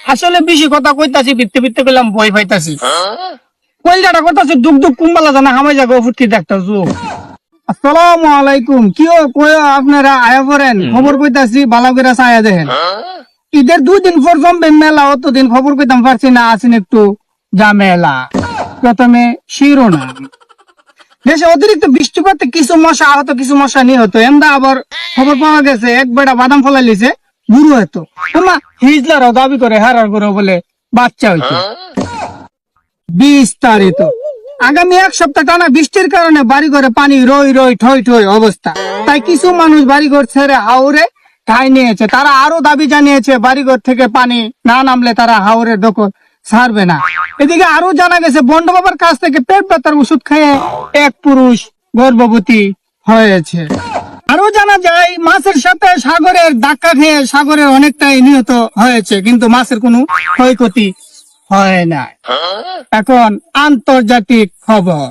আসলে বেশি কথা কইতাছি, ভিত্তি ভিত্তি করলাম বই পাইতাছি। কইলাটা করতাছি দুক দুক কুম্বালা জানা হামাই যাগো ফুটকি দেখতা যুগ। আসসালামু আলাইকুম। কি কই আপনারা আয়া পড়েন, খবর কইতাছি ভালো করে ছায়া দেখেন। ঈদের 2 দিন পর জমবে মেলা, অতদিন খবর কইতাম পারছি না, আছেন একটু ঝামেলা। প্রথমে শিরোনাম। দেশে অতিরিক্ত বৃষ্টিপাতে কিছু মশা আহত, কিছু মশা নিহত। এমদা আবার খবর পাওয়া গেছে এক বেটা বাদাম ফলাই লিছে, বুড়ো হতো। তোমা হিজলারাও দাবি করে হারার করে বলে বাচ্চা হইতো। বিস্তারিত। আগামী 1 সপ্তাহ টানা বৃষ্টির কারণে বাড়িঘরে পানি রই রই ঠই ঠই অবস্থা। তাই কিছু মানুষ বাড়িঘর ছেড়ে হাওরে ঠাঁই নিয়েছে। তারা আরো দাবি জানিয়েছে বাড়িঘর থেকে পানি না নামলে তারা হাওরের দখল ছাড়বে না। এদিকে আরো জানা গেছে বন্ড বাবার কাছ থেকে পেট ব্যথার ওষুধ খেয়ে এক পুরুষ গর্ভবতী হয়েছে। আরো জানা যায় মাছের সাথে সাগরের ধাক্কা খেয়ে সাগরের অনেকটাই নিহত হয়েছে, কিন্তু মাছের কোনো ক্ষয়ক্ষতি হয় না। এখন আন্তর্জাতিক খবর।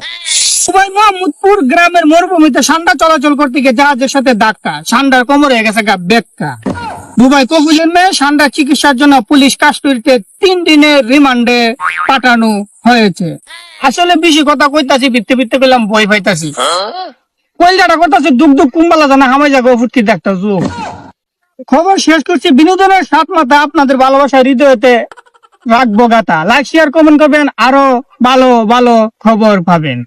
দুবাই মোহাম্মদপুর গ্রামের মরুভূমিতে সান্ডা চলাচল করতে গিয়ে জাহাজের সাথে ধাক্কা, সান্ডার কোমরে হয়ে গেছে বেক্কা। দুবাই কফিলের মেয়ে সান্ডার চিকিৎসার জন্য পুলিশ কাস্টডিতে 3 দিনের রিমান্ডে পাঠানো হয়েছে। আসলে বেশি কথা কইতাছি, ভিত্তি ভিত্তি করলাম বই পাইতাছি। কইলাটা করতাছি দুক দুক কুম্বালা জানা হামাই যাগো ফুটকি দেখতা যুগ। খবর শেষ করছি। বিনোদনের 7 মাথা আপনাদের ভালোবাসা হৃদয়তে রাখবো গাতা। লাইক শেয়ার কমেন্ট করবেন, আরো ভালো ভালো খবর পাবেন।